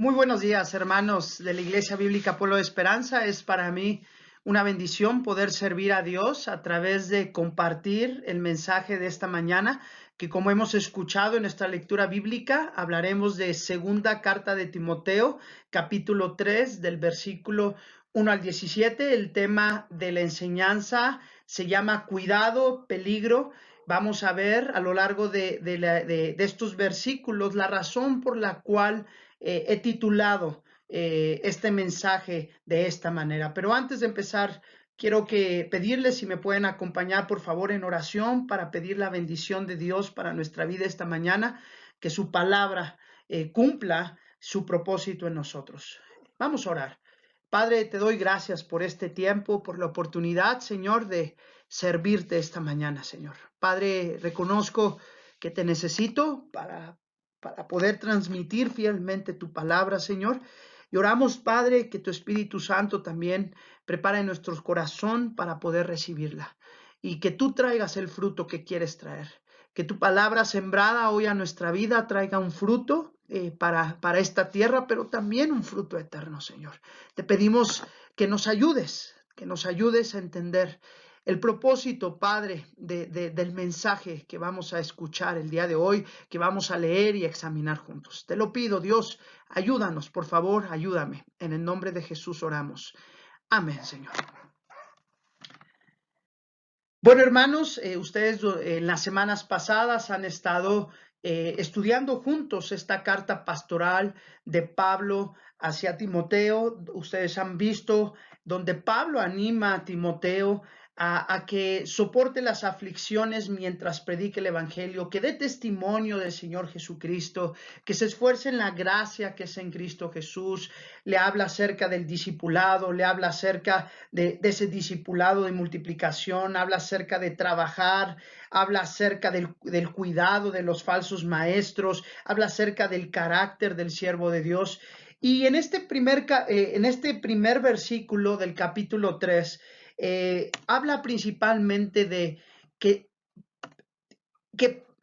Muy buenos días, hermanos de la Iglesia Bíblica Pueblo de Esperanza. Es para mí una bendición poder servir a Dios a través de compartir el mensaje de esta mañana, que como hemos escuchado en nuestra lectura bíblica, hablaremos de segunda carta de Timoteo, capítulo 3, del versículo 1 al 17. El tema de la enseñanza se llama cuidado, peligro. Vamos a ver a lo largo de estos versículos la razón por la cual he titulado este mensaje de esta manera. Pero antes de empezar, quiero pedirles si me pueden acompañar, por favor, en oración para pedir la bendición de Dios para nuestra vida esta mañana, que su palabra cumpla su propósito en nosotros. Vamos a orar. Padre, te doy gracias por este tiempo, por la oportunidad, Señor, de servirte esta mañana, Señor. Padre, reconozco que te necesito para poder transmitir fielmente tu palabra, Señor. Y oramos, Padre, que tu Espíritu Santo también prepare nuestro corazón para poder recibirla y que tú traigas el fruto que quieres traer. Que tu palabra sembrada hoy a nuestra vida traiga un fruto para esta tierra, pero también un fruto eterno, Señor. Te pedimos que nos ayudes a entender el propósito, Padre, del mensaje que vamos a escuchar el día de hoy, que vamos a leer y examinar juntos. Te lo pido, Dios, ayúdanos, por favor, ayúdame. En el nombre de Jesús oramos. Amén, Señor. Bueno, hermanos, ustedes en las semanas pasadas han estado estudiando juntos esta carta pastoral de Pablo hacia Timoteo. Ustedes han visto donde Pablo anima a Timoteo a que soporte las aflicciones mientras predique el Evangelio, que dé testimonio del Señor Jesucristo, que se esfuerce en la gracia que es en Cristo Jesús. Le habla acerca del discipulado, le habla acerca de ese discipulado de multiplicación, habla acerca de trabajar, habla acerca del cuidado de los falsos maestros, habla acerca del carácter del siervo de Dios. Y en este primer versículo del capítulo 3, habla principalmente de que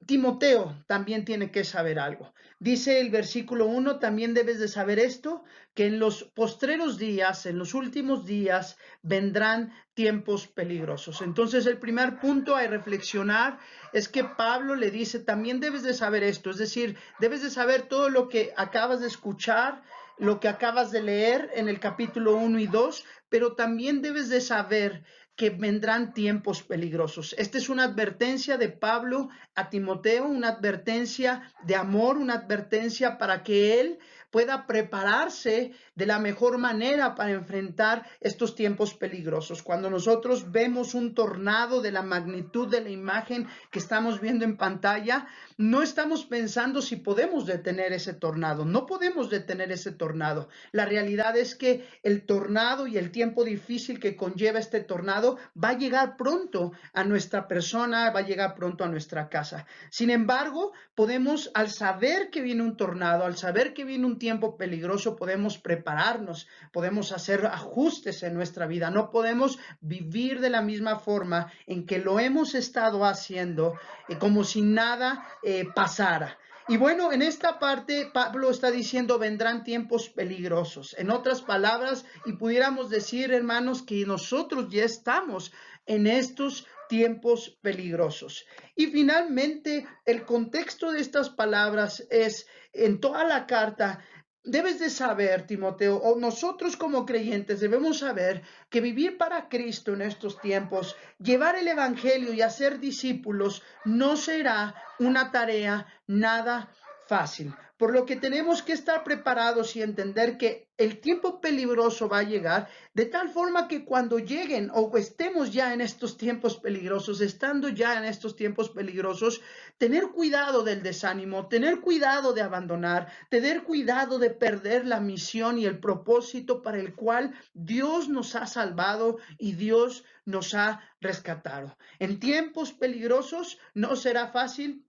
Timoteo también tiene que saber algo. Dice el versículo 1, también debes de saber esto, que en los postreros días, en los últimos días, vendrán tiempos peligrosos. Entonces, el primer punto a reflexionar es que Pablo le dice, también debes de saber esto, es decir, debes de saber todo lo que acabas de escuchar, lo que acabas de leer en el capítulo 1 y 2, pero también debes de saber que vendrán tiempos peligrosos. Esta es una advertencia de Pablo a Timoteo, una advertencia de amor, una advertencia para que él pueda prepararse de la mejor manera para enfrentar estos tiempos peligrosos. Cuando nosotros vemos un tornado de la magnitud de la imagen que estamos viendo en pantalla, no estamos pensando si podemos detener ese tornado. No podemos detener ese tornado. La realidad es que el tornado y el tiempo difícil que conlleva este tornado va a llegar pronto a nuestra persona, va a llegar pronto a nuestra casa. Sin embargo, podemos, al saber que viene un tornado, al saber que viene un tiempo peligroso, podemos prepararnos, podemos hacer ajustes en nuestra vida. No podemos vivir de la misma forma en que lo hemos estado haciendo, como si nada pasara. Y bueno, en esta parte Pablo está diciendo vendrán tiempos peligrosos. En otras palabras, y pudiéramos decir, hermanos, que nosotros ya estamos en estos tiempos peligrosos. Y finalmente, el contexto de estas palabras es en toda la carta. Debes de saber, Timoteo, o nosotros como creyentes debemos saber que vivir para Cristo en estos tiempos, llevar el Evangelio y hacer discípulos, no será una tarea nada fácil. Por lo que tenemos que estar preparados y entender que el tiempo peligroso va a llegar de tal forma que cuando lleguen o estemos ya en estos tiempos peligrosos, estando ya en estos tiempos peligrosos, tener cuidado del desánimo, tener cuidado de abandonar, tener cuidado de perder la misión y el propósito para el cual Dios nos ha salvado y Dios nos ha rescatado. En tiempos peligrosos no será fácil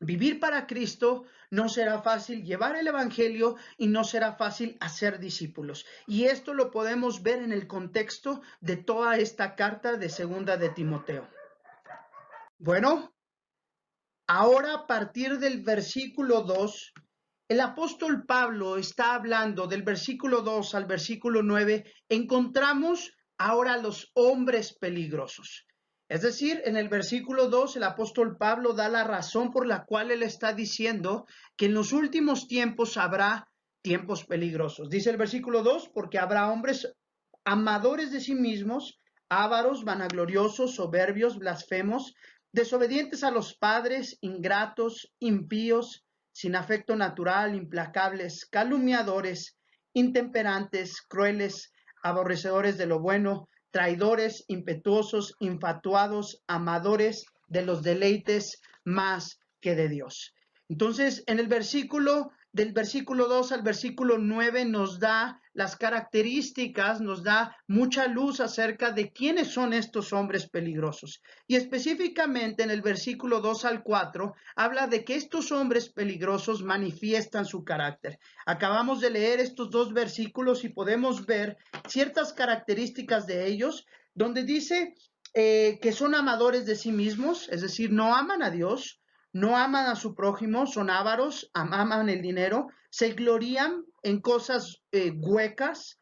vivir para Cristo, no será fácil llevar el Evangelio y no será fácil hacer discípulos. Y esto lo podemos ver en el contexto de toda esta carta de segunda de Timoteo. Bueno, ahora a partir del versículo 2 el apóstol Pablo está hablando del versículo 2 al versículo 9, encontramos ahora los hombres peligrosos. Es decir, en el versículo 2 el apóstol Pablo da la razón por la cual él está diciendo que en los últimos tiempos habrá tiempos peligrosos. Dice el versículo 2, porque habrá hombres amadores de sí mismos, ávaros, vanagloriosos, soberbios, blasfemos, desobedientes a los padres, ingratos, impíos, sin afecto natural, implacables, calumniadores, intemperantes, crueles, aborrecedores de lo bueno, traidores, impetuosos, infatuados, amadores de los deleites más que de Dios. Entonces, en el versículo del versículo 2 al versículo 9 nos da las características, nos da mucha luz acerca de quiénes son estos hombres peligrosos. Y específicamente en el versículo 2 al 4 habla de que estos hombres peligrosos manifiestan su carácter. Acabamos de leer estos dos versículos y podemos ver ciertas características de ellos, donde dice que son amadores de sí mismos, es decir, no aman a Dios, no aman a su prójimo, son ávaros, aman el dinero, se glorían en cosas huecas,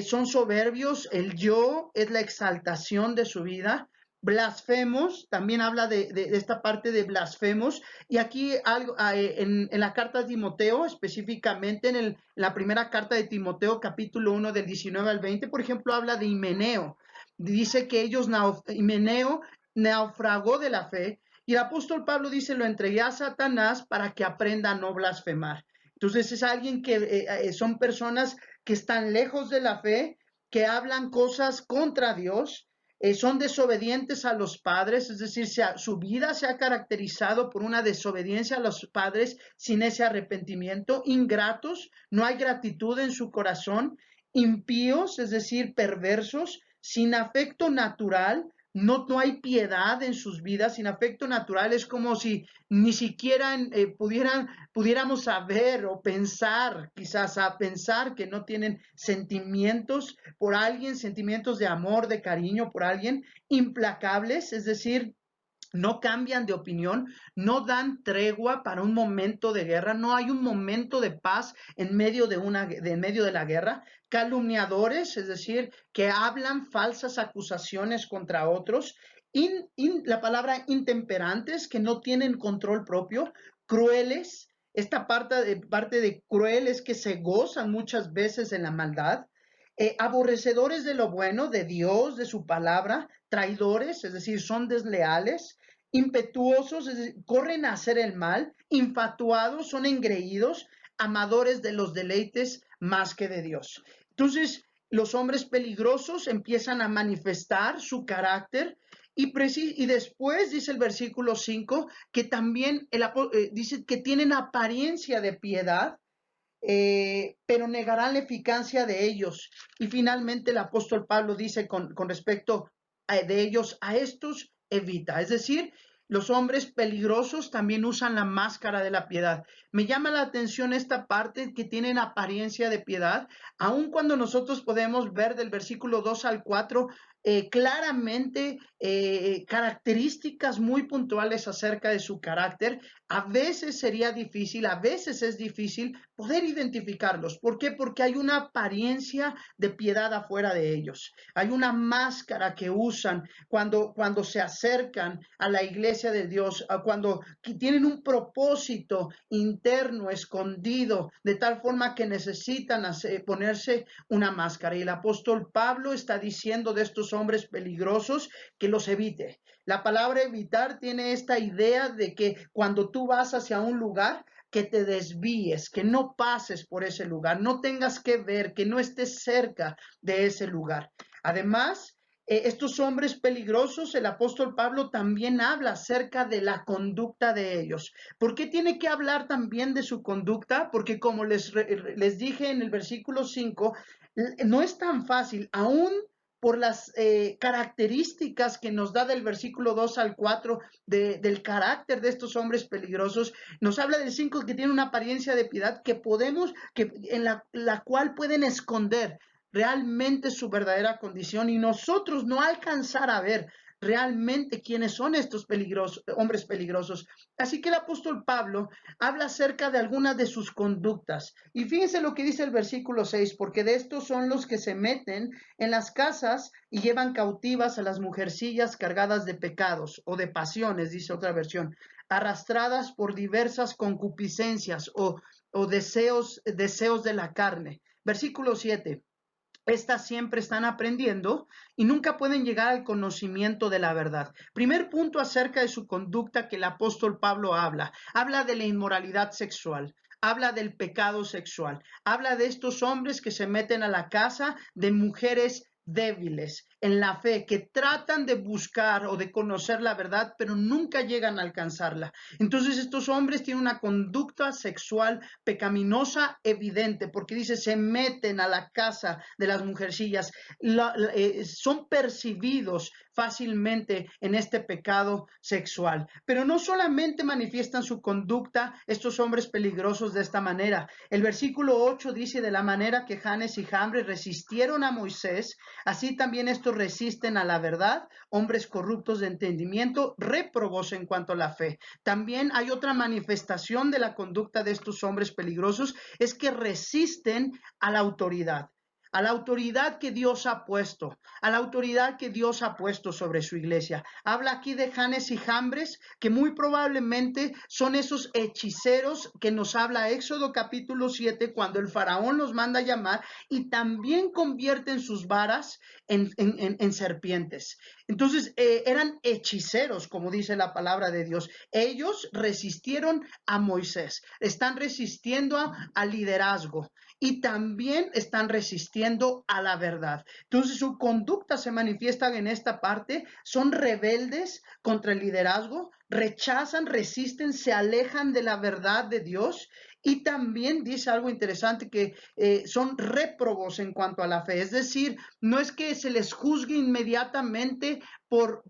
son soberbios, el yo es la exaltación de su vida, blasfemos, también habla de esta parte de blasfemos, y aquí algo, en la carta de Timoteo, específicamente en la primera carta de Timoteo, capítulo 1, del 19 al 20, por ejemplo, habla de Himeneo, dice que Himeneo naufragó de la fe, y el apóstol Pablo dice, lo entregué a Satanás para que aprenda a no blasfemar. Entonces es alguien que son personas que están lejos de la fe, que hablan cosas contra Dios, son desobedientes a los padres, es decir, su vida se ha caracterizado por una desobediencia a los padres sin ese arrepentimiento, ingratos, no hay gratitud en su corazón, impíos, es decir, perversos, sin afecto natural, no hay piedad en sus vidas, sin afecto natural, es como si ni siquiera pudiéramos saber o pensar, quizás a pensar que no tienen sentimientos por alguien, sentimientos de amor, de cariño por alguien, implacables, es decir, no cambian de opinión, no dan tregua para un momento de guerra, no hay un momento de paz en medio de la guerra, calumniadores, es decir, que hablan falsas acusaciones contra otros, la palabra intemperantes, que no tienen control propio, crueles, esta parte de cruel es que se gozan muchas veces en la maldad, aborrecedores de lo bueno, de Dios, de su palabra, traidores, es decir, son desleales, impetuosos, es decir, corren a hacer el mal, infatuados, son engreídos, amadores de los deleites más que de Dios. Entonces, los hombres peligrosos empiezan a manifestar su carácter y después dice el versículo 5 que también dice que tienen apariencia de piedad, pero negarán la eficacia de ellos. Y finalmente el apóstol Pablo dice con respecto de ellos, a estos evita. Es decir, los hombres peligrosos también usan la máscara de la piedad. Me llama la atención esta parte que tienen apariencia de piedad, aun cuando nosotros podemos ver del versículo 2 al 4 claramente características muy puntuales acerca de su carácter. A veces sería difícil, a veces es difícil poder identificarlos. ¿Por qué? Porque hay una apariencia de piedad afuera de ellos. Hay una máscara que usan cuando se acercan a la iglesia de Dios, cuando tienen un propósito interno, escondido, de tal forma que necesitan ponerse una máscara. Y el apóstol Pablo está diciendo de estos hombres peligrosos que los evite. La palabra evitar tiene esta idea de que cuando tú vas hacia un lugar, que te desvíes, que no pases por ese lugar, no tengas que ver, que no estés cerca de ese lugar. Además, estos hombres peligrosos, el apóstol Pablo también habla acerca de la conducta de ellos. ¿Por qué tiene que hablar también de su conducta? Porque como les dije en el versículo 5, no es tan fácil, aún por las características que nos da del versículo 2 al 4 del carácter de estos hombres peligrosos, nos habla del 5 que tiene una apariencia de piedad en la cual pueden esconder realmente su verdadera condición y nosotros no alcanzar a ver realmente quiénes son estos hombres peligrosos. Así que el apóstol Pablo habla acerca de algunas de sus conductas. Y fíjense lo que dice el versículo 6, porque de estos son los que se meten en las casas y llevan cautivas a las mujercillas cargadas de pecados o de pasiones, dice otra versión, arrastradas por diversas concupiscencias o deseos de la carne. Versículo 7. Estas siempre están aprendiendo y nunca pueden llegar al conocimiento de la verdad. Primer punto acerca de su conducta que el apóstol Pablo habla de la inmoralidad sexual. Habla del pecado sexual, habla de estos hombres que se meten a la casa de mujeres débiles en la fe, que tratan de buscar o de conocer la verdad, pero nunca llegan a alcanzarla. Entonces estos hombres tienen una conducta sexual pecaminosa evidente, porque dice, se meten a la casa de las mujercillas, son percibidos fácilmente en este pecado sexual. Pero no solamente manifiestan su conducta estos hombres peligrosos de esta manera. El versículo 8 dice, de la manera que Janes y Jambres resistieron a Moisés, así también estos resisten a la verdad, hombres corruptos de entendimiento, réprobos en cuanto a la fe. También hay otra manifestación de la conducta de estos hombres peligrosos, es que resisten a la autoridad que Dios ha puesto, a la autoridad que Dios ha puesto sobre su iglesia. Habla aquí de Janes y Jambres, que muy probablemente son esos hechiceros que nos habla Éxodo capítulo 7, cuando el faraón los manda a llamar y también convierten sus varas en serpientes. Entonces, eran hechiceros, como dice la palabra de Dios. Ellos resistieron a Moisés, están resistiendo al liderazgo y también están resistiendo a la verdad. Entonces su conducta se manifiesta en esta parte, son rebeldes contra el liderazgo, rechazan, resisten, se alejan de la verdad de Dios. Y también dice algo interesante, que son réprobos en cuanto a la fe, es decir, no es que se les juzgue inmediatamente por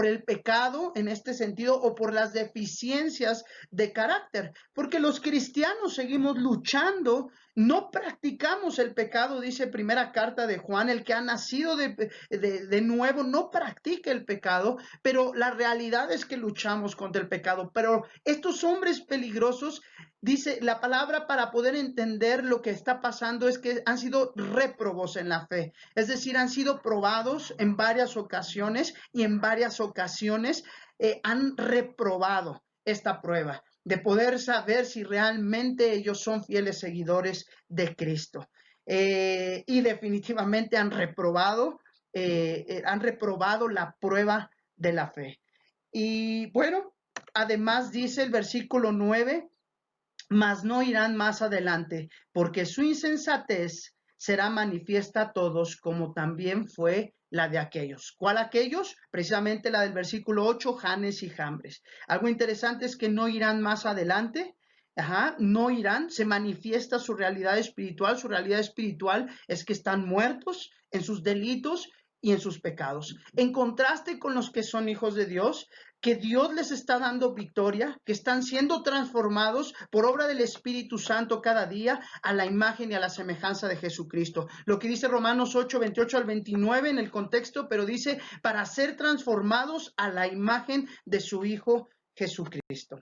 el pecado en este sentido o por las deficiencias de carácter, porque los cristianos seguimos luchando, no practicamos el pecado, dice primera carta de Juan, el que ha nacido de nuevo no practica el pecado, pero la realidad es que luchamos contra el pecado. Pero estos hombres peligrosos, dice la palabra, para poder entender lo que está pasando, es que han sido réprobos en la fe, es decir, han sido probados en varias ocasiones y en varias ocasiones han reprobado esta prueba de poder saber si realmente ellos son fieles seguidores de Cristo. Y definitivamente han reprobado la prueba de la fe. Y bueno, además dice el versículo 9, mas no irán más adelante, porque su insensatez será manifiesta a todos, como también fue la de aquellos. ¿Cuál aquellos? Precisamente la del versículo 8, Janes y Jambres. Algo interesante es que no irán más adelante. No irán, se manifiesta su realidad espiritual. Su realidad espiritual es que están muertos en sus delitos y en sus pecados. En contraste con los que son hijos de Dios, que Dios les está dando victoria, que están siendo transformados por obra del Espíritu Santo cada día a la imagen y a la semejanza de Jesucristo. Lo que dice Romanos 8, 28 al 29 en el contexto, pero dice, para ser transformados a la imagen de su Hijo Jesucristo.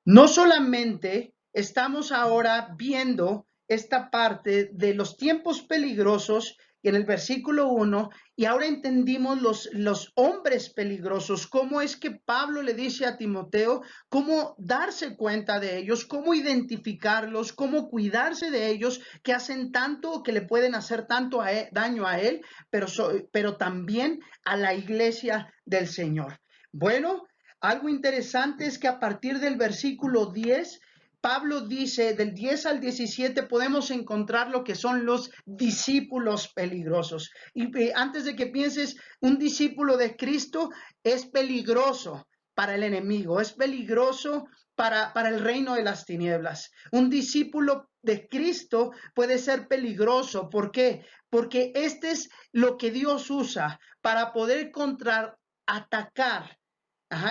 No solamente estamos ahora viendo esta parte de los tiempos peligrosos en el versículo 1, y ahora entendimos los hombres peligrosos, cómo es que Pablo le dice a Timoteo cómo darse cuenta de ellos, cómo identificarlos, cómo cuidarse de ellos, que hacen tanto, que le pueden hacer tanto daño a él, pero también a la iglesia del Señor. Bueno, algo interesante es que a partir del versículo 10, Pablo dice, del 10 al 17 podemos encontrar lo que son los discípulos peligrosos. Y antes de que pienses, un discípulo de Cristo es peligroso para el enemigo, es peligroso para el reino de las tinieblas. Un discípulo de Cristo puede ser peligroso. ¿Por qué? Porque este es lo que Dios usa para poder contraatacar.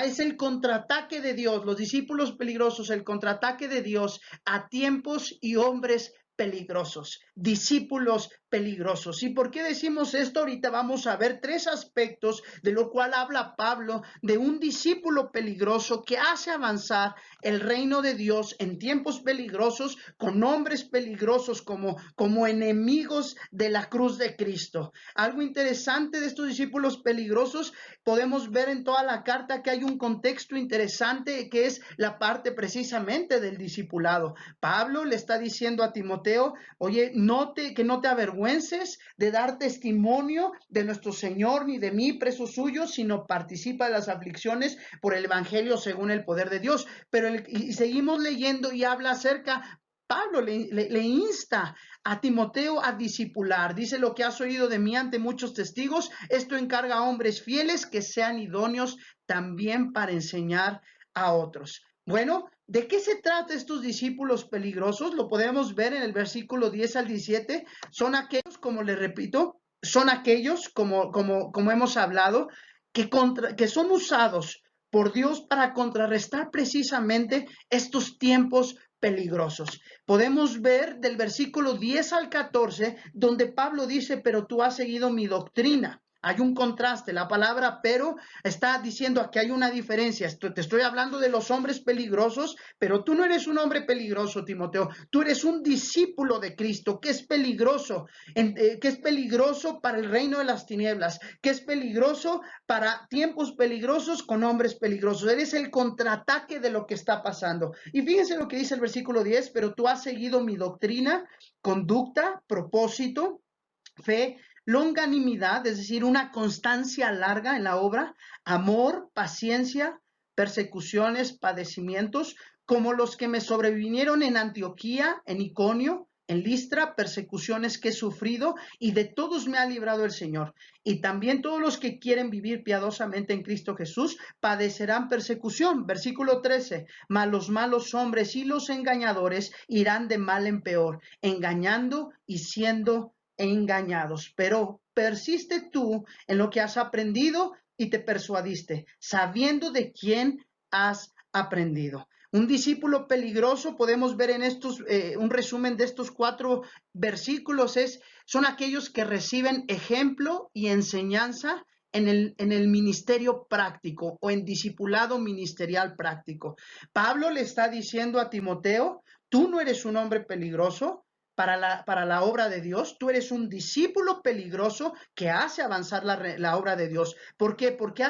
Es el contraataque de Dios, los discípulos peligrosos, el contraataque de Dios a tiempos y hombres peligrosos, discípulos peligrosos. ¿Y por qué decimos esto? Ahorita vamos a ver 3 aspectos de lo cual habla Pablo de un discípulo peligroso que hace avanzar el reino de Dios en tiempos peligrosos, con hombres peligrosos como enemigos de la cruz de Cristo. Algo interesante de estos discípulos peligrosos, podemos ver en toda la carta que hay un contexto interesante que es la parte precisamente del discipulado. Pablo le está diciendo a Timoteo, oye, que no te avergüences de dar testimonio de nuestro Señor ni de mí, preso suyo, sino participa de las aflicciones por el evangelio según el poder de Dios. Y seguimos leyendo y habla acerca, Pablo le insta a Timoteo a discipular. Dice, lo que has oído de mí ante muchos testigos, esto encarga a hombres fieles que sean idóneos también para enseñar a otros. Bueno, ¿de qué se trata estos discípulos peligrosos? Lo podemos ver en el versículo 10 al 17. Son aquellos, como les repito, son aquellos, como hemos hablado, que son usados por Dios para contrarrestar precisamente estos tiempos peligrosos. Podemos ver del versículo 10 al 14, donde Pablo dice, pero tú has seguido mi doctrina. Hay un contraste, la palabra pero está diciendo que hay una diferencia. Te estoy hablando de los hombres peligrosos, pero tú no eres un hombre peligroso, Timoteo. Tú eres un discípulo de Cristo, que es peligroso, que es peligroso para el reino de las tinieblas, que es peligroso para tiempos peligrosos con hombres peligrosos. Eres el contraataque de lo que está pasando. Y fíjense lo que dice el versículo 10, pero tú has seguido mi doctrina, conducta, propósito, fe, longanimidad, es decir, una constancia larga en la obra, amor, paciencia, persecuciones, padecimientos, como los que me sobrevinieron en Antioquía, en Iconio, en Listra, persecuciones que he sufrido, y de todos me ha librado el Señor. Y también todos los que quieren vivir piadosamente en Cristo Jesús padecerán persecución. Versículo 13, mas los malos hombres y los engañadores irán de mal en peor, engañando y siendo engañados. Pero persiste tú en lo que has aprendido y te persuadiste, sabiendo de quién has aprendido. Un discípulo peligroso, podemos ver en estos, un resumen de estos 4 versículos, son aquellos que reciben ejemplo y enseñanza en el ministerio práctico o en discipulado ministerial práctico. Pablo le está diciendo a Timoteo, tú no eres un hombre peligroso para la obra de Dios, tú eres un discípulo peligroso que hace avanzar la obra de Dios. ¿Por qué? Porque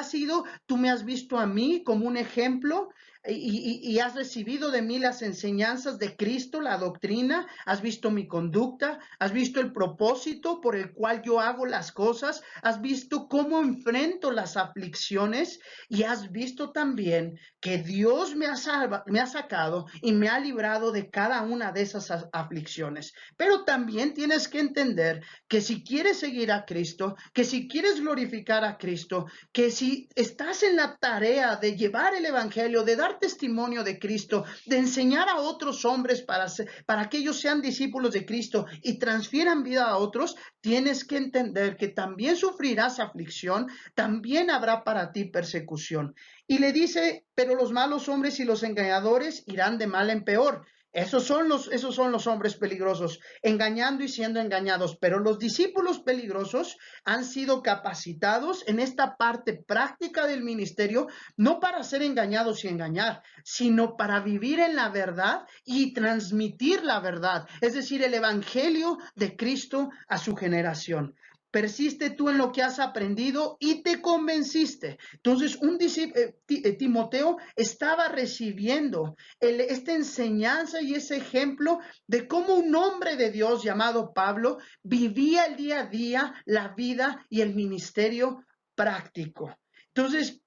tú me has visto a mí como un ejemplo y has recibido de mí las enseñanzas de Cristo, la doctrina, has visto mi conducta, has visto el propósito por el cual yo hago las cosas, has visto cómo enfrento las aflicciones y has visto también que Dios me ha sacado y me ha librado de cada una de esas aflicciones. Pero también tienes que entender que si quieres seguir a Cristo, que si quieres glorificar a Cristo, que si estás en la tarea de llevar el evangelio, de dar testimonio de Cristo, de enseñar a otros hombres para que ellos sean discípulos de Cristo y transfieran vida a otros, tienes que entender que también sufrirás aflicción, también habrá para ti persecución. Y le dice, pero los malos hombres y los engañadores irán de mal en peor. Esos son los hombres peligrosos, engañando y siendo engañados. Pero los discípulos peligrosos han sido capacitados en esta parte práctica del ministerio, no para ser engañados y engañar, sino para vivir en la verdad y transmitir la verdad, es decir, el evangelio de Cristo a su generación. Persiste tú en lo que has aprendido y te convenciste. Entonces, Timoteo estaba recibiendo esta enseñanza y ese ejemplo de cómo un hombre de Dios llamado Pablo vivía el día a día la vida y el ministerio práctico. Entonces,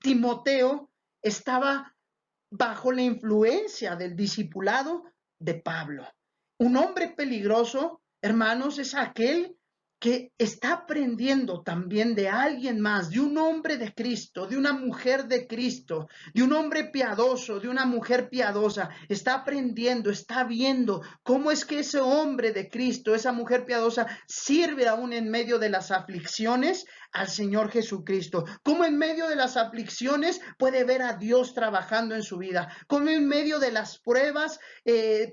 Timoteo estaba bajo la influencia del discipulado de Pablo. Un hombre peligroso, hermanos, es aquel que está aprendiendo también de alguien más, de un hombre de Cristo, de una mujer de Cristo, de un hombre piadoso, de una mujer piadosa, está aprendiendo, está viendo cómo es que ese hombre de Cristo, esa mujer piadosa, sirve aún en medio de las aflicciones al Señor Jesucristo, cómo en medio de las aflicciones puede ver a Dios trabajando en su vida, cómo en medio de las pruebas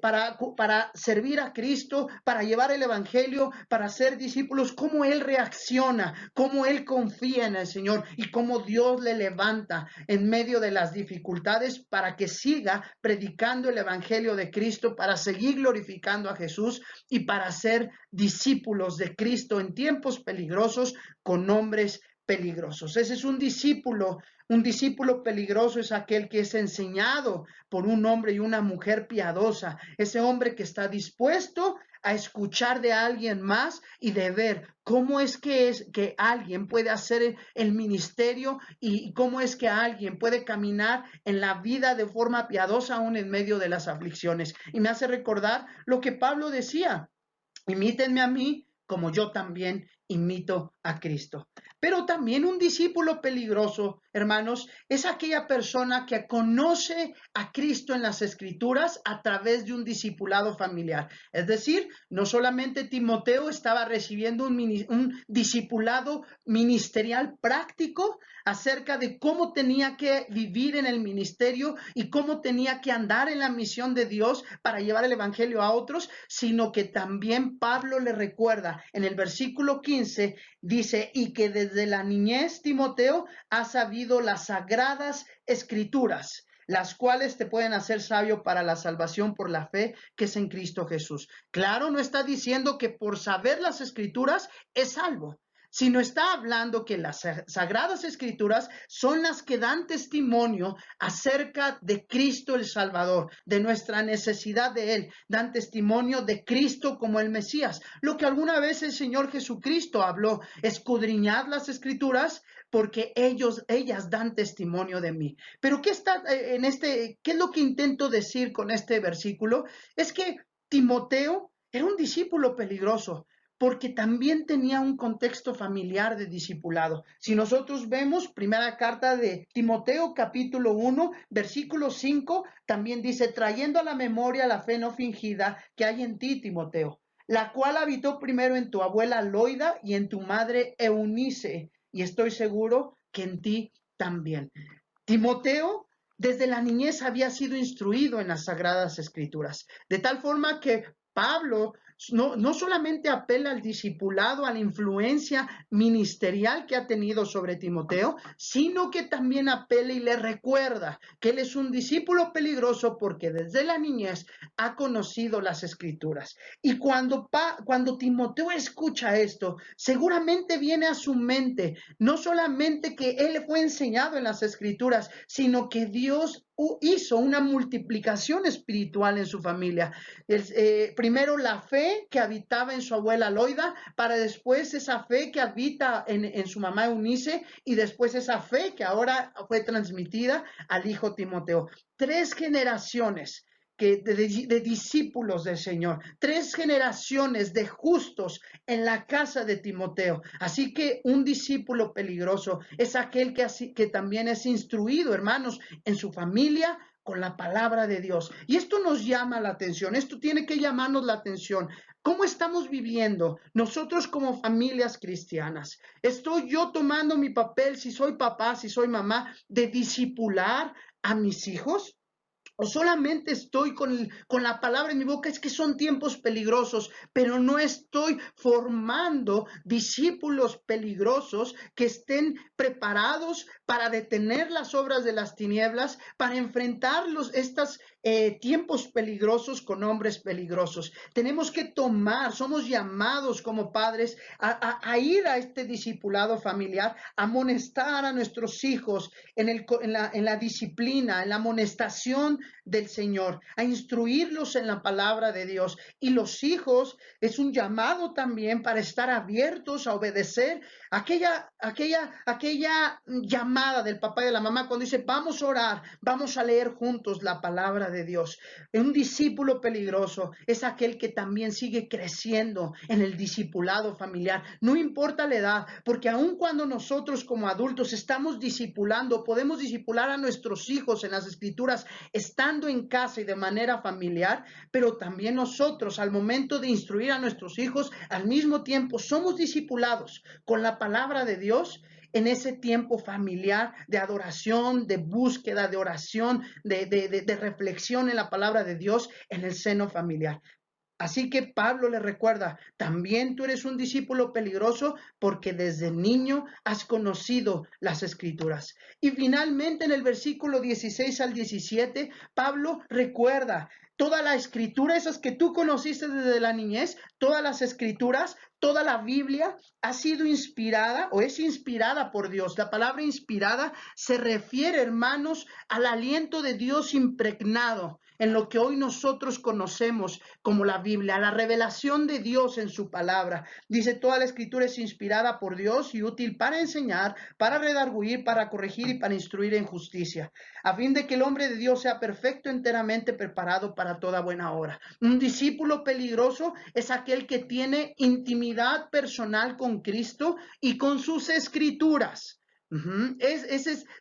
para servir a Cristo, para llevar el Evangelio, para ser discípulos, cómo Él reacciona, cómo Él confía en el Señor y cómo Dios le levanta en medio de las dificultades para que siga predicando el Evangelio de Cristo, para seguir glorificando a Jesús y para ser discípulos de Cristo en tiempos peligrosos con hombres peligrosos. Ese es un discípulo. Un discípulo peligroso es aquel que es enseñado por un hombre y una mujer piadosa, ese hombre que está dispuesto a escuchar de alguien más y de ver cómo es que alguien puede hacer el ministerio y cómo es que alguien puede caminar en la vida de forma piadosa aún en medio de las aflicciones. Y me hace recordar lo que Pablo decía: imítenme a mí como yo también imito a Cristo. Pero también un discípulo peligroso, hermanos, es aquella persona que conoce a Cristo en las Escrituras a través de un discipulado familiar. Es decir, no solamente Timoteo estaba recibiendo un discipulado ministerial práctico acerca de cómo tenía que vivir en el ministerio y cómo tenía que andar en la misión de Dios para llevar el evangelio a otros, sino que también Pablo le recuerda en el versículo 15, dice, y que desde la niñez Timoteo ha sabido las sagradas escrituras, las cuales te pueden hacer sabio para la salvación por la fe que es en Cristo Jesús. Claro, no está diciendo que por saber las escrituras es salvo, sino está hablando que las sagradas escrituras son las que dan testimonio acerca de Cristo el Salvador, de nuestra necesidad de Él, dan testimonio de Cristo como el Mesías. Lo que alguna vez el Señor Jesucristo habló: escudriñad las escrituras porque ellas dan testimonio de mí. Pero ¿qué es lo que intento decir con este versículo? Es que Timoteo era un discípulo peligroso, porque también tenía un contexto familiar de discipulado. Si nosotros vemos primera carta de Timoteo, capítulo 1, versículo 5, también dice, trayendo a la memoria la fe no fingida que hay en ti, Timoteo, la cual habitó primero en tu abuela Loida y en tu madre Eunice, y estoy seguro que en ti también. Timoteo desde la niñez había sido instruido en las sagradas escrituras, de tal forma que Pablo no solamente apela al discipulado, a la influencia ministerial que ha tenido sobre Timoteo, sino que también apela y le recuerda que él es un discípulo peligroso porque desde la niñez ha conocido las escrituras. Y cuando Timoteo escucha esto, seguramente viene a su mente no solamente que él fue enseñado en las escrituras, sino que Dios hizo una multiplicación espiritual en su familia. Primero la fe que habitaba en su abuela Loida, para después esa fe que habita en su mamá Eunice, y después esa fe que ahora fue transmitida al hijo Timoteo. 3 generaciones de discípulos del Señor, 3 generaciones de justos en la casa de Timoteo. Así que un discípulo peligroso es aquel que también es instruido, hermanos, en su familia con la palabra de Dios. Y esto nos llama la atención, esto tiene que llamarnos la atención. ¿Cómo estamos viviendo nosotros como familias cristianas? ¿Estoy yo tomando mi papel, si soy papá, si soy mamá, de discipular a mis hijos? ¿O solamente estoy con la palabra en mi boca? Es que son tiempos peligrosos, pero no estoy formando discípulos peligrosos que estén preparados para detener las obras de las tinieblas, para enfrentar estos tiempos peligrosos con hombres peligrosos. Tenemos que somos llamados como padres a ir a este discipulado familiar, a amonestar a nuestros hijos en la disciplina, en la amonestación del Señor, a instruirlos en la palabra de Dios. Y los hijos es un llamado también para estar abiertos a obedecer aquella llamada del papá y de la mamá cuando dice, vamos a orar, vamos a leer juntos la palabra de Dios. Un discípulo peligroso es aquel que también sigue creciendo en el discipulado familiar. No importa la edad, porque aun cuando nosotros como adultos estamos discipulando, podemos discipular a nuestros hijos en las escrituras, estando en casa y de manera familiar, pero también nosotros al momento de instruir a nuestros hijos, al mismo tiempo somos discipulados con la palabra de Dios en ese tiempo familiar de adoración, de búsqueda, de oración, de reflexión en la palabra de Dios en el seno familiar. Así que Pablo le recuerda, también tú eres un discípulo peligroso porque desde niño has conocido las escrituras. Y finalmente en el versículo 16 al 17, Pablo recuerda toda la escritura, esas que tú conociste desde la niñez, todas las escrituras, toda la Biblia ha sido inspirada o es inspirada por Dios. La palabra inspirada se refiere, hermanos, al aliento de Dios impregnado en lo que hoy nosotros conocemos como la Biblia, la revelación de Dios en su palabra. Dice, toda la escritura es inspirada por Dios y útil para enseñar, para redarguir, para corregir y para instruir en justicia, a fin de que el hombre de Dios sea perfecto, enteramente preparado para toda buena obra. Un discípulo peligroso es aquel que tiene intimidad personal con Cristo y con sus escrituras.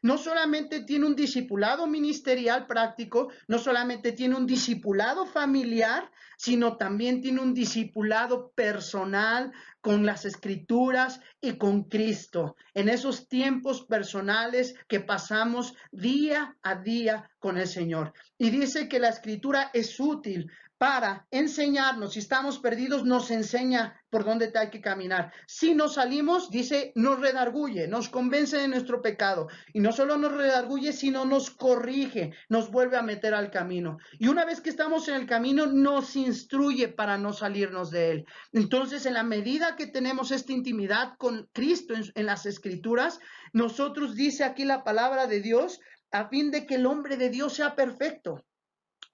No solamente tiene un discipulado ministerial práctico, no solamente tiene un discipulado familiar, sino también tiene un discipulado personal con las escrituras y con Cristo, en esos tiempos personales que pasamos día a día con el Señor. Y dice que la escritura es útil para enseñarnos. Si estamos perdidos, nos enseña por dónde hay que caminar. Si nos salimos, dice, nos redarguye, nos convence de nuestro pecado. Y no solo nos redarguye, sino nos corrige, nos vuelve a meter al camino. Y una vez que estamos en el camino, nos instruye para no salirnos de él. Entonces, en la medida que tenemos esta intimidad con Cristo en las Escrituras, nosotros, dice aquí la palabra de Dios, a fin de que el hombre de Dios sea perfecto.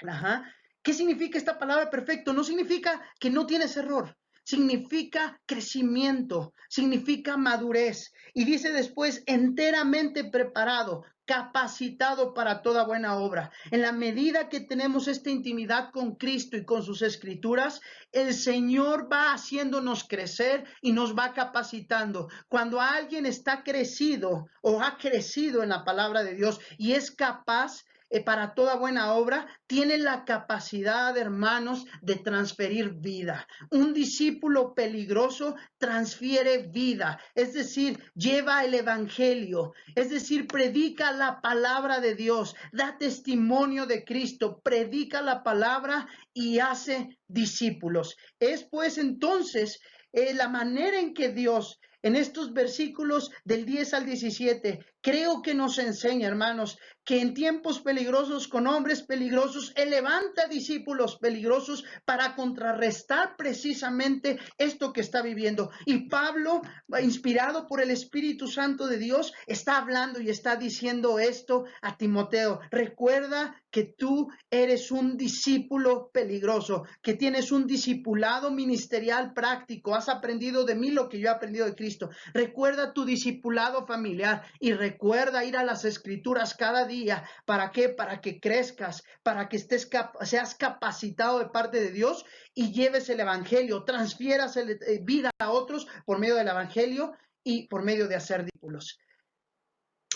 Ajá. ¿Qué significa esta palabra perfecto? No significa que no tienes error. Significa crecimiento, significa madurez. Y dice después, enteramente preparado, capacitado para toda buena obra. En la medida que tenemos esta intimidad con Cristo y con sus escrituras, el Señor va haciéndonos crecer y nos va capacitando. Cuando alguien está crecido o ha crecido en la palabra de Dios y es capaz para toda buena obra, tiene la capacidad, hermanos, de transferir vida. Un discípulo peligroso transfiere vida, es decir, lleva el evangelio, es decir, predica la palabra de Dios, da testimonio de Cristo, predica la palabra y hace discípulos. Es pues entonces la manera en que Dios en estos versículos del 10 al 17, creo que nos enseña, hermanos, que en tiempos peligrosos, con hombres peligrosos, Él levanta discípulos peligrosos para contrarrestar precisamente esto que está viviendo. Y Pablo, inspirado por el Espíritu Santo de Dios, está hablando y está diciendo esto a Timoteo. Recuerda que tú eres un discípulo peligroso, que tienes un discipulado ministerial práctico, has aprendido de mí lo que yo he aprendido de Cristo. Recuerda tu discipulado familiar y recuerda ir a las Escrituras cada día. ¿Para qué? Para que crezcas, para que seas capacitado de parte de Dios y lleves el evangelio, transfieras vida a otros por medio del evangelio y por medio de hacer discípulos.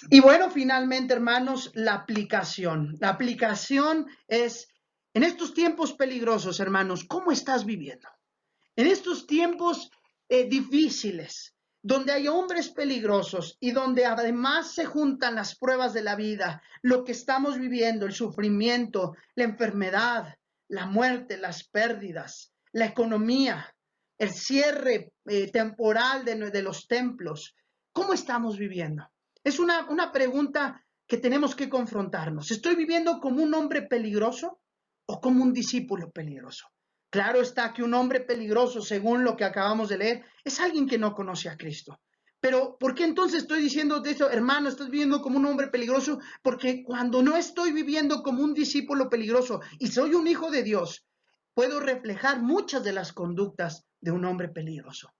Y bueno, finalmente, hermanos, la aplicación. La aplicación es, en estos tiempos peligrosos, hermanos, ¿cómo estás viviendo? En estos tiempos difíciles, donde hay hombres peligrosos y donde además se juntan las pruebas de la vida, lo que estamos viviendo, el sufrimiento, la enfermedad, la muerte, las pérdidas, la economía, el cierre temporal de los templos. ¿Cómo estamos viviendo? Es una pregunta que tenemos que confrontarnos. ¿Estoy viviendo como un hombre peligroso o como un discípulo peligroso? Claro está que un hombre peligroso, según lo que acabamos de leer, es alguien que no conoce a Cristo. Pero, ¿por qué entonces estoy diciendo de esto, hermano, estás viviendo como un hombre peligroso? Porque cuando no estoy viviendo como un discípulo peligroso y soy un hijo de Dios, puedo reflejar muchas de las conductas de un hombre peligroso.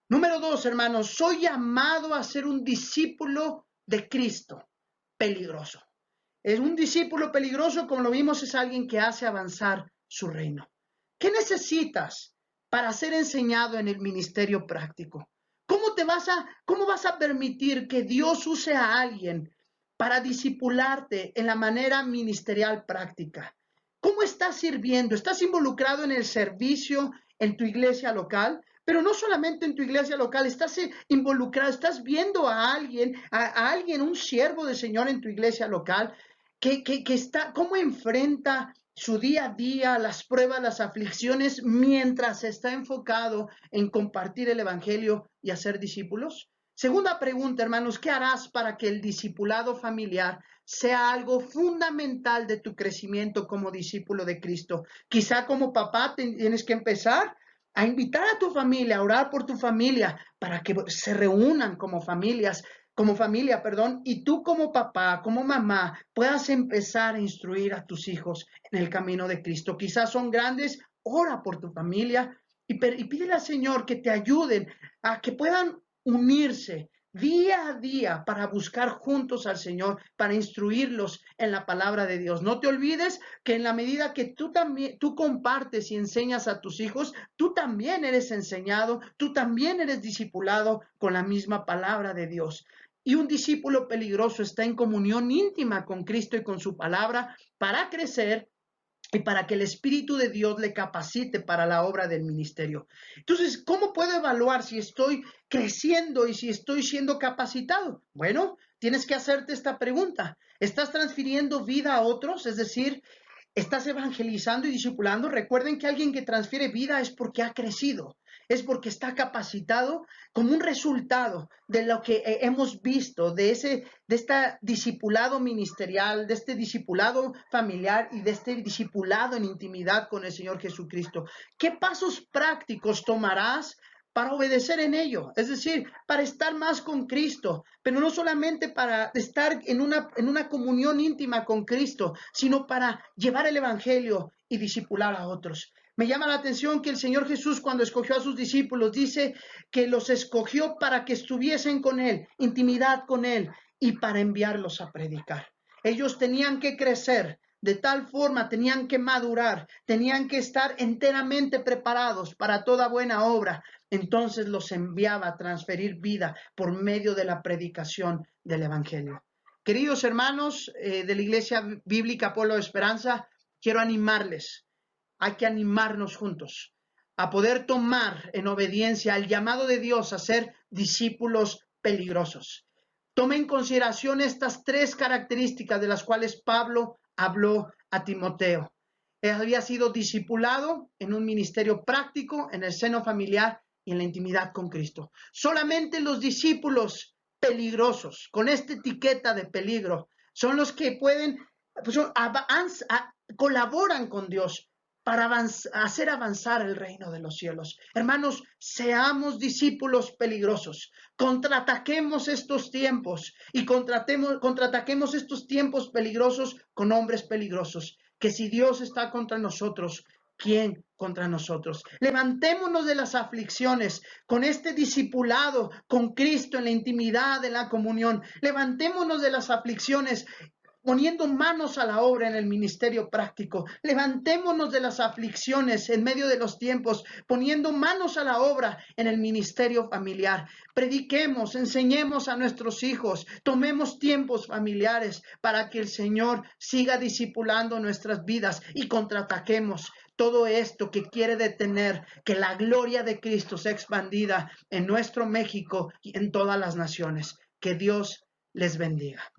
Número 2, hermanos, soy llamado a ser un discípulo de Cristo peligroso. Es un discípulo peligroso, como lo vimos, es alguien que hace avanzar su reino. ¿Qué necesitas para ser enseñado en el ministerio práctico? ¿Cómo vas a permitir que Dios use a alguien para discipularte en la manera ministerial práctica? ¿Cómo estás sirviendo? ¿Estás involucrado en el servicio en tu iglesia local? Pero no solamente en tu iglesia local, estás involucrado, estás viendo a alguien, un siervo del Señor en tu iglesia local, que está, cómo enfrenta su día a día, las pruebas, las aflicciones, mientras está enfocado en compartir el evangelio y hacer discípulos. Segunda pregunta, hermanos, ¿qué harás para que el discipulado familiar sea algo fundamental de tu crecimiento como discípulo de Cristo? Quizá como papá tienes que empezar a invitar a tu familia, a orar por tu familia, para que se reúnan como familia, perdón, y tú como papá, como mamá, puedas empezar a instruir a tus hijos en el camino de Cristo. Quizás son grandes, ora por tu familia y pídele al Señor que te ayuden a que puedan unirse día a día para buscar juntos al Señor, para instruirlos en la palabra de Dios. No te olvides que en la medida que tú compartes y enseñas a tus hijos, tú también eres enseñado, tú también eres discipulado con la misma palabra de Dios. Y un discípulo peligroso está en comunión íntima con Cristo y con su palabra para crecer y para que el Espíritu de Dios le capacite para la obra del ministerio. Entonces, ¿cómo puedo evaluar si estoy creciendo y si estoy siendo capacitado? Bueno, tienes que hacerte esta pregunta. ¿Estás transfiriendo vida a otros? Es decir, ¿estás evangelizando y discipulando? Recuerden que alguien que transfiere vida es porque ha crecido, es porque está capacitado como un resultado de lo que hemos visto, de este discipulado ministerial, de este discipulado familiar y de este discipulado en intimidad con el Señor Jesucristo. ¿Qué pasos prácticos tomarás para obedecer en ello? Es decir, para estar más con Cristo, pero no solamente para estar en una comunión íntima con Cristo, sino para llevar el evangelio y discipular a otros. Me llama la atención que el Señor Jesús, cuando escogió a sus discípulos, dice que los escogió para que estuviesen con Él, intimidad con Él, y para enviarlos a predicar. Ellos tenían que crecer, de tal forma tenían que madurar, tenían que estar enteramente preparados para toda buena obra. Entonces los enviaba a transferir vida por medio de la predicación del evangelio. Queridos hermanos de la Iglesia Bíblica Pueblo de Esperanza, quiero animarles. Hay que animarnos juntos a poder tomar en obediencia el llamado de Dios a ser discípulos peligrosos. Tome en consideración estas tres características de las cuales Pablo habló a Timoteo. Él había sido discipulado en un ministerio práctico, en el seno familiar y en la intimidad con Cristo. Solamente los discípulos peligrosos, con esta etiqueta de peligro, son los que colaboran con Dios para hacer avanzar el reino de los cielos. Hermanos, seamos discípulos peligrosos. Contraataquemos estos tiempos y contraataquemos estos tiempos peligrosos con hombres peligrosos. Que si Dios está contra nosotros, ¿quién contra nosotros? Levantémonos de las aflicciones con este discipulado con Cristo en la intimidad, en la comunión. Levantémonos de las aflicciones poniendo manos a la obra en el ministerio práctico. Levantémonos de las aflicciones en medio de los tiempos, poniendo manos a la obra en el ministerio familiar. Prediquemos, enseñemos a nuestros hijos, tomemos tiempos familiares para que el Señor siga discipulando nuestras vidas y contraataquemos todo esto que quiere detener que la gloria de Cristo sea expandida en nuestro México y en todas las naciones. Que Dios les bendiga.